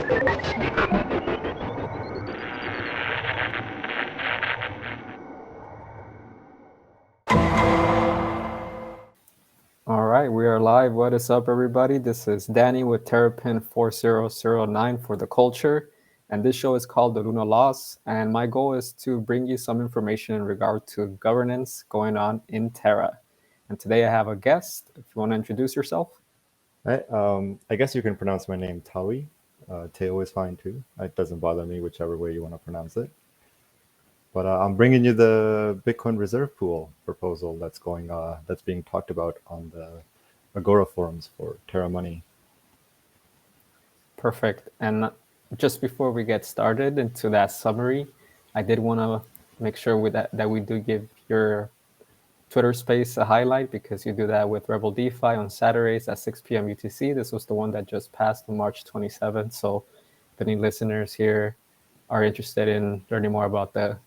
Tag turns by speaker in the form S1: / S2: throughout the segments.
S1: All right, we are live. What is up, everybody? This is Danny with Terrapin 4009 for the culture, and this show is called The Luna Laws. And my goal is to bring you some information in regard to governance going on in Terra. And today I have a guest. If you want to introduce yourself.
S2: I guess you can pronounce my name Tawi. Teo is fine too. It doesn't bother me, whichever way you want to pronounce it. But I'm bringing you the Bitcoin reserve pool proposal that's being talked about on the Agora forums for Terra Money.
S1: Perfect. And just before we get started into that summary, I did want to make sure that we do give your Twitter space a highlight, because you do that with Rebel DeFi on Saturdays at 6 p.m. UTC. This was the one that just passed on March 27th. So if any listeners here are interested in learning more about the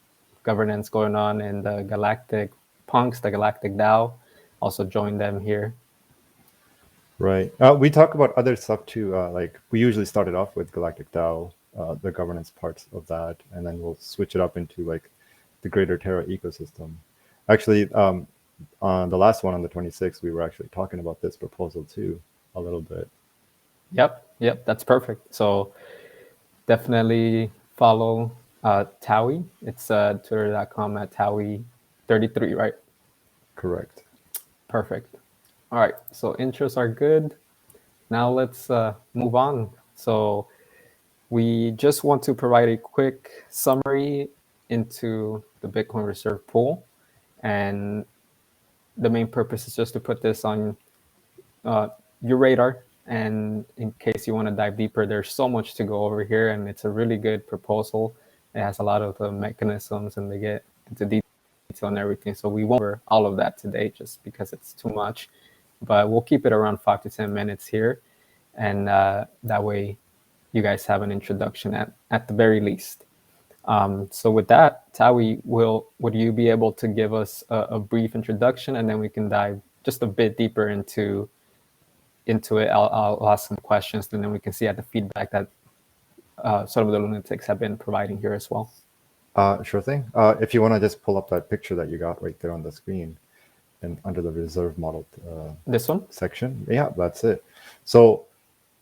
S1: governance going on in the Galactic Punks, the Galactic DAO, also join them here.
S2: Right. We talk about other stuff too. Like we usually started off with Galactic DAO, the governance parts of that, and then we'll switch it up into like the greater Terra ecosystem. Actually, on the last one on the 26th, we were actually talking about this proposal too a little bit.
S1: Yep, that's perfect. So definitely follow Tawi. It's twitter.com at Tawi33, right?
S2: Correct.
S1: Perfect. All right, so intros are good. Now let's move on. So we just want to provide a quick summary into the Bitcoin Reserve Pool. And the main purpose is just to put this on your radar. And in case you want to dive deeper, there's so much to go over here, and it's a really good proposal. It has a lot of the mechanisms, and they get into detail and everything. So we won't cover all of that today just because it's too much. But we'll keep it around 5 to 10 minutes here. And that way you guys have an introduction at the very least. So with that, Tawi, would you be able to give us a brief introduction, and then we can dive just a bit deeper into it. I'll ask some questions, and then we can see at the feedback that some of the lunatics have been providing here as well.
S2: Sure thing. If you want to just pull up that picture that you got right there on the screen and under the reserve model
S1: This one?
S2: section. Yeah, that's it. So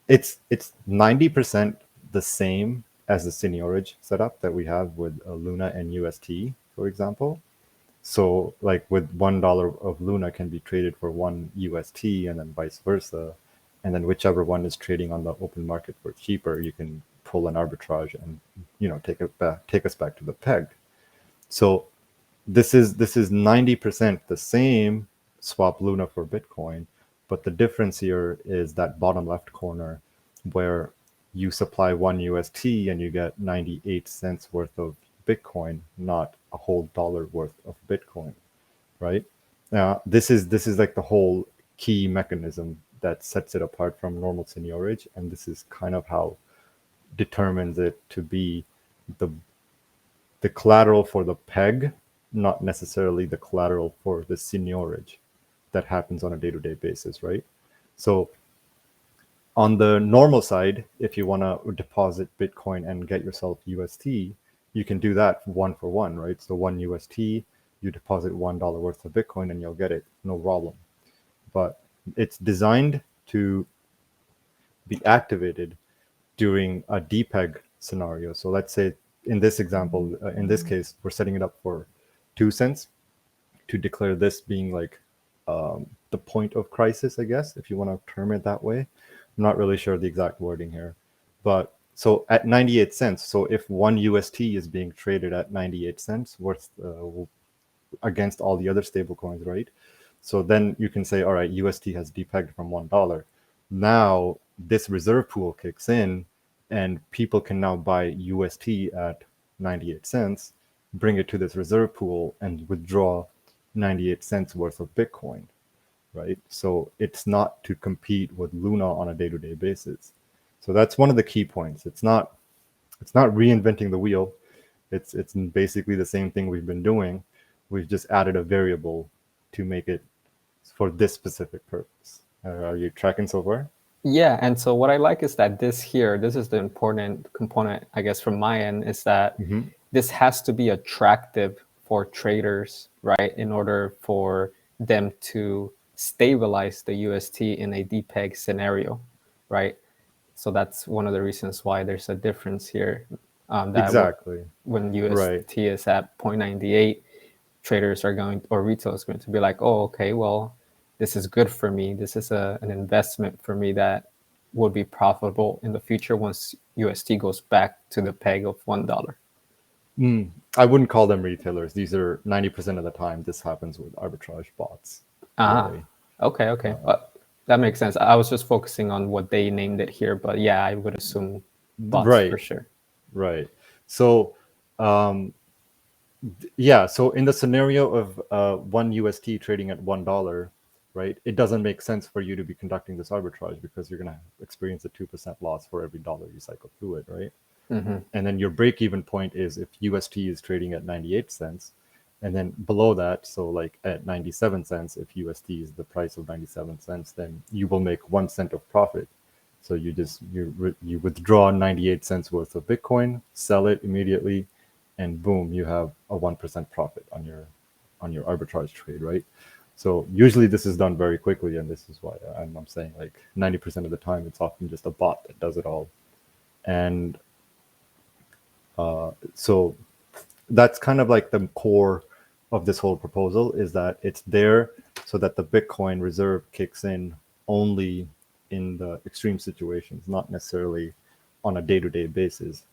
S2: it's 90% the same as the Seniorage setup that we have with Luna and UST, for example. So like with $1 of Luna can be traded for 1 UST, and then vice versa. And then whichever one is trading on the open market for cheaper, you can pull an arbitrage and take us back to the peg. So this is 90% the same swap Luna for Bitcoin, but the difference here is that bottom left corner where you supply 1 UST and you get 98 cents worth of Bitcoin, not a whole dollar worth of Bitcoin, right? Now, this is like the whole key mechanism that sets it apart from normal Seniorage, and this is kind of how determines it to be the collateral for the peg, not necessarily the collateral for the Seniorage that happens on a day-to-day basis, right? So on the normal side, if you want to deposit Bitcoin and get yourself UST, you can do that one for one, right? So 1 UST, you deposit $1 worth of Bitcoin and you'll get it, no problem. But it's designed to be activated during a depeg scenario. So let's say in this example, in this case, we're setting it up for 2 cents to declare this being like the point of crisis, I guess, if you want to term it that way. I'm not really sure the exact wording here, but so at 98 cents, so if 1 UST is being traded at 98 cents worth against all the other stable coins, right? So then you can say, all right, UST has depegged from $1. Now this reserve pool kicks in and people can now buy UST at 98 cents, bring it to this reserve pool and withdraw 98 cents worth of Bitcoin, right? So it's not to compete with Luna on a day-to-day basis. So that's one of the key points. It's not reinventing the wheel. It's basically the same thing we've been doing. We've just added a variable to make it for this specific purpose. Are you tracking so far?
S1: Yeah, and so what I like is that this is the important component, I guess, from my end, is that
S2: Mm-hmm.
S1: this has to be attractive for traders, right, in order for them to stabilize the UST in a DPEG scenario, right? So that's one of the reasons why there's a difference here. That
S2: Exactly.
S1: when
S2: Right.
S1: UST is at 0.98, traders are going, or retail is going to be like, oh, okay, well, this is good for me. This is an investment for me that would be profitable in the future once UST goes back to the peg of $1.
S2: I wouldn't call them retailers. These are 90% of the time. This happens with arbitrage bots.
S1: Ah,
S2: Really.
S1: okay, okay. That makes sense. I was just focusing on what they named it here, but yeah, I would assume bots for
S2: Right.
S1: sure.
S2: Right. So, yeah. So in the scenario of one UST trading at $1, right, it doesn't make sense for you to be conducting this arbitrage because you're going to experience a 2% loss for every dollar you cycle through it, right?
S1: Mm-hmm.
S2: And then your break even point is if UST is trading at 98 cents, and then below that, so like at 97 cents, if UST is the price of 97 cents, then you will make 1 cent of profit. So you withdraw 98 cents worth of Bitcoin, sell it immediately, and boom, you have a 1% profit on your arbitrage trade, right? So usually this is done very quickly, and this is why I'm saying like 90% of the time it's often just a bot that does it all. And so that's kind of like the core of this whole proposal, is that it's there so that the Bitcoin reserve kicks in only in the extreme situations, not necessarily on a day-to-day basis,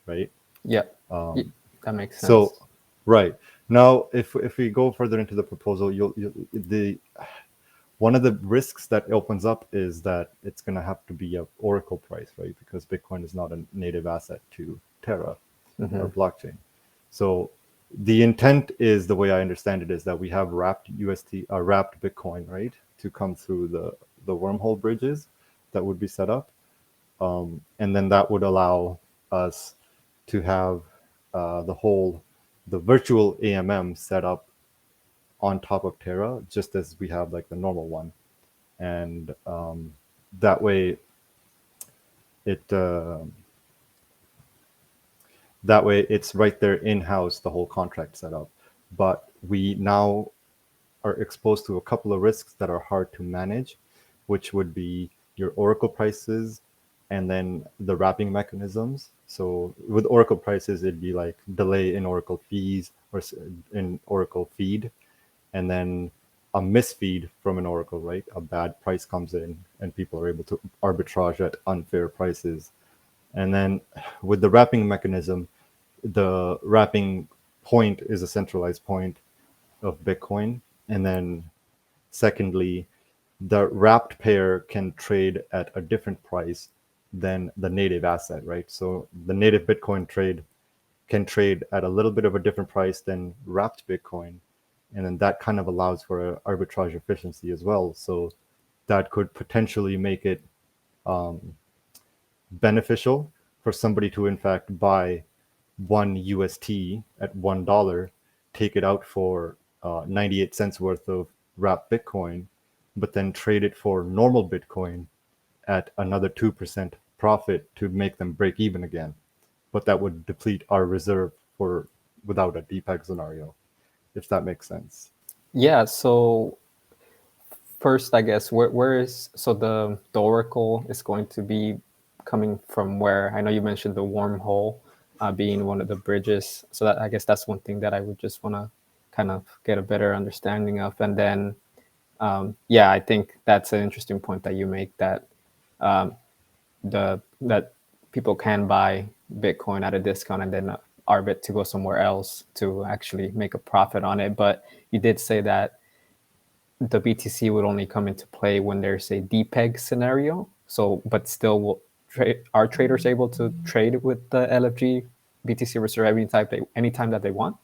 S2: right?
S1: Yeah. That makes
S2: So,
S1: sense.
S2: right now, if we go further into the proposal, you'll the one of the risks that opens up is that it's going to have to be a Oracle price, right? Because Bitcoin is not a native asset to Terra,
S1: Mm-hmm.
S2: our blockchain. So the intent is, the way I understand it, is that we have wrapped wrapped Bitcoin, right, to come through the wormhole bridges that would be set up, and then that would allow us to have the virtual AMM set up on top of Terra, just as we have like the normal one, and that way it that way it's right there in house, the whole contract setup. But we now are exposed to a couple of risks that are hard to manage, which would be your Oracle prices and then the wrapping mechanisms. So with Oracle prices, it'd be like delay in Oracle fees or in Oracle feed, and then a misfeed from an Oracle, right? A bad price comes in and people are able to arbitrage at unfair prices. And then with the wrapping mechanism, the wrapping point is a centralized point of Bitcoin. And then secondly, the wrapped pair can trade at a different price than the native asset, right? So the native Bitcoin trade can trade at a little bit of a different price than wrapped Bitcoin. And then that kind of allows for arbitrage efficiency as well. So that could potentially make it beneficial for somebody to, in fact, buy one UST at $1, take it out for 98 cents worth of wrapped Bitcoin, but then trade it for normal Bitcoin at another 2% profit to make them break even again. But that would deplete our reserve for without a DPEG scenario, if that makes sense.
S1: Yeah. So first, I guess where is so the Oracle is going to be coming from where? I know you mentioned the wormhole being one of the bridges. So that I guess that's one thing that I would just want to kind of get a better understanding of. And then yeah, I think that's an interesting point that you make, that that people can buy Bitcoin at a discount and then arbit to go somewhere else to actually make a profit on it. But you did say that the BTC would only come into play when there's a DPEG scenario. So, but still, are traders able to trade with the LFG BTC reserve anytime that they want?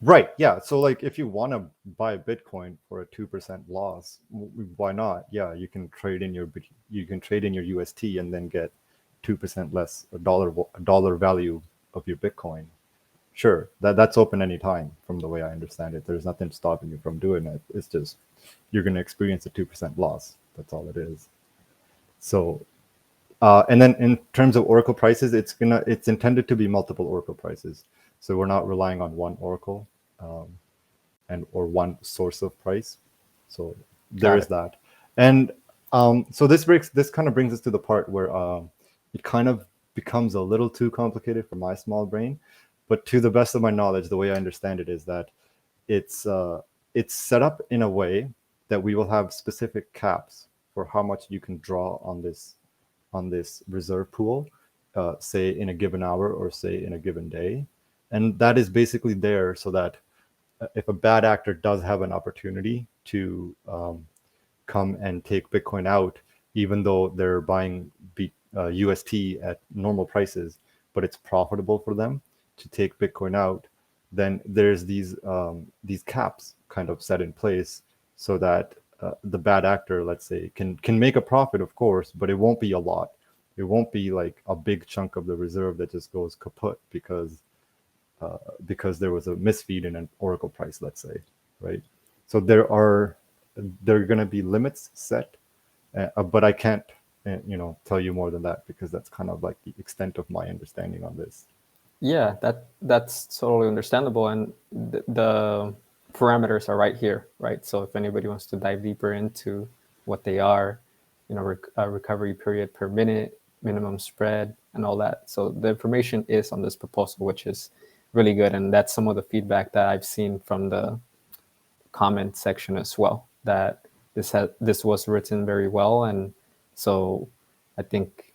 S2: Right, yeah. So like if you want to buy Bitcoin for a 2% loss, why not? Yeah, you can trade in your UST and then get 2% less, a dollar value of your Bitcoin. Sure, that's open anytime from the way I understand it. There's nothing stopping you from doing it. It's just you're going to experience a 2% loss. That's all it is. So and then in terms of oracle prices, it's intended to be multiple oracle prices. So we're not relying on one oracle and or one source of price. So there
S1: Got
S2: is
S1: it.
S2: that. And so this kind of brings us to the part where it kind of becomes a little too complicated for my small brain. But to the best of my knowledge, the way I understand it is that it's it's set up in a way that we will have specific caps for how much you can draw on this reserve pool, say in a given hour or say in a given day. And that is basically there so that if a bad actor does have an opportunity to come and take Bitcoin out, even though they're buying UST at normal prices, but it's profitable for them to take Bitcoin out, then there's these caps kind of set in place so that the bad actor, let's say, can make a profit, of course, but it won't be a lot. It won't be like a big chunk of the reserve that just goes kaput because there was a misfeed in an oracle price, let's say, right? So there are going to be limits set, but I can't tell you more than that because that's kind of like the extent of my understanding on this.
S1: Yeah, that's totally understandable, and the parameters are right here, right? So if anybody wants to dive deeper into what they are, recovery period per minute, minimum spread, and all that. So the information is on this proposal, which is really good, and that's some of the feedback that I've seen from the comment section as well. That this was written very well, and so I think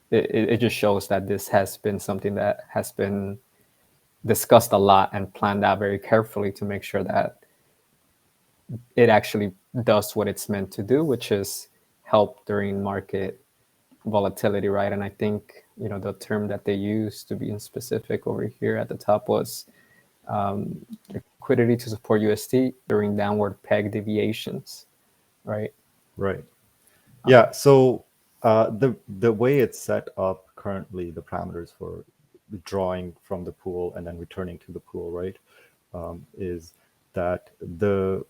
S1: it just shows that this has been something that has been discussed a lot and planned out very carefully to make sure that it actually does what it's meant to do, which is help during market volatility, right? And I think the term that they used to be in specific over here at the top was liquidity to support UST during downward peg deviations, right?
S2: Right. Yeah. So the way it's set up currently, the parameters for drawing from the pool and then returning to the pool, right, is that the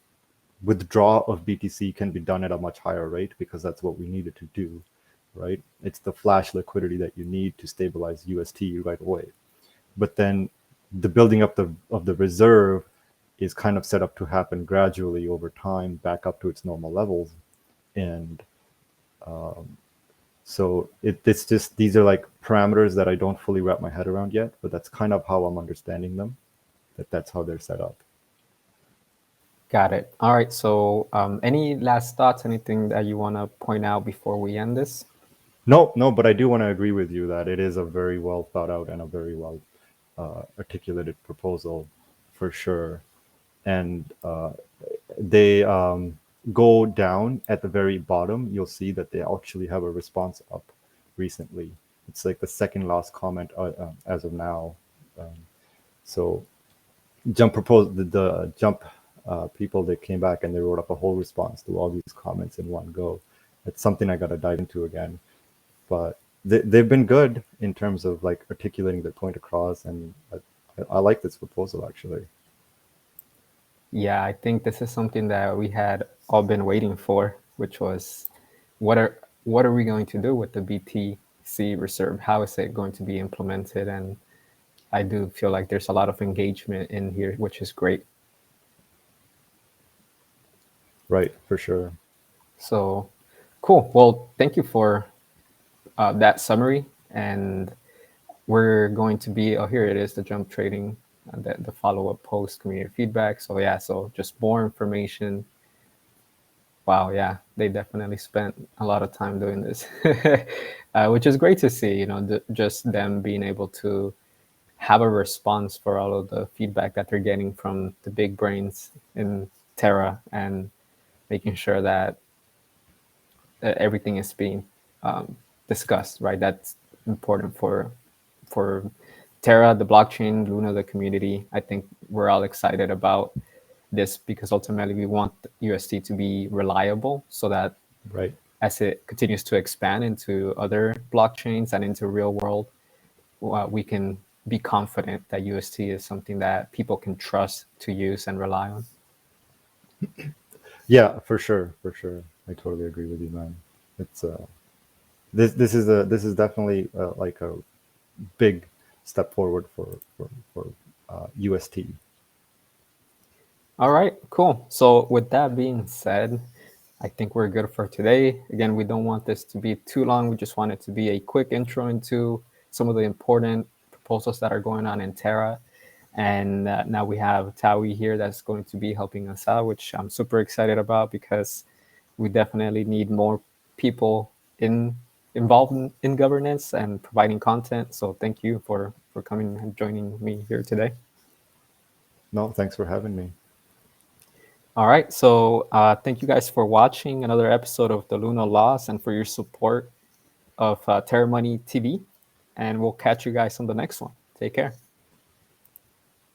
S2: withdrawal of BTC can be done at a much higher rate because that's what we needed to do, right? It's the flash liquidity that you need to stabilize UST right away. But then the building up of the reserve is kind of set up to happen gradually over time back up to its normal levels. And so it's just these are like parameters that I don't fully wrap my head around yet, but that's kind of how I'm understanding them, that's how they're set up.
S1: Got it. All right. So any last thoughts, anything that you want to point out before we end this?
S2: No, but I do want to agree with you that it is a very well thought out and a very well articulated proposal for sure. And they go down at the very bottom. You'll see that they actually have a response up recently. It's like the second last comment as of now. So Jump proposed the Jump people, they came back and they wrote up a whole response to all these comments in one go. It's something I got to dive into again, but they've been good in terms of like articulating their point across, and I like this proposal actually.
S1: Yeah, I think this is something that we had all been waiting for, which was what are we going to do with the BTC reserve? How is it going to be implemented? And I do feel like there's a lot of engagement in here, which is great.
S2: Right, for sure.
S1: So cool. Well, thank you for that summary. And we're going to be, oh, here it is, the Jump Trading, the follow-up post community feedback. So yeah, so just more information. Wow, yeah, they definitely spent a lot of time doing this, which is great to see, just them being able to have a response for all of the feedback that they're getting from the big brains in Terra, and making sure that everything is being discussed, right? That's important for Terra, the blockchain, Luna, the community. I think we're all excited about this because ultimately we want UST to be reliable so that
S2: Right.
S1: as it continues to expand into other blockchains and into real world, we can be confident that UST is something that people can trust to use and rely on.
S2: Yeah, for sure, for sure. I totally agree with you, man. It's this is definitely like a big step forward for UST.
S1: All right, cool. So with that being said, I think we're good for today. Again, we don't want this to be too long. We just want it to be a quick intro into some of the important proposals that are going on in Terra. And now we have Tawi here that's going to be helping us out, which I'm super excited about because we definitely need more people involved in governance and providing content. So thank you for coming and joining me here today.
S2: No, thanks for having me.
S1: All right. So thank you guys for watching another episode of the Luna Laws and for your support of Terra Money TV. And we'll catch you guys on the next one. Take care.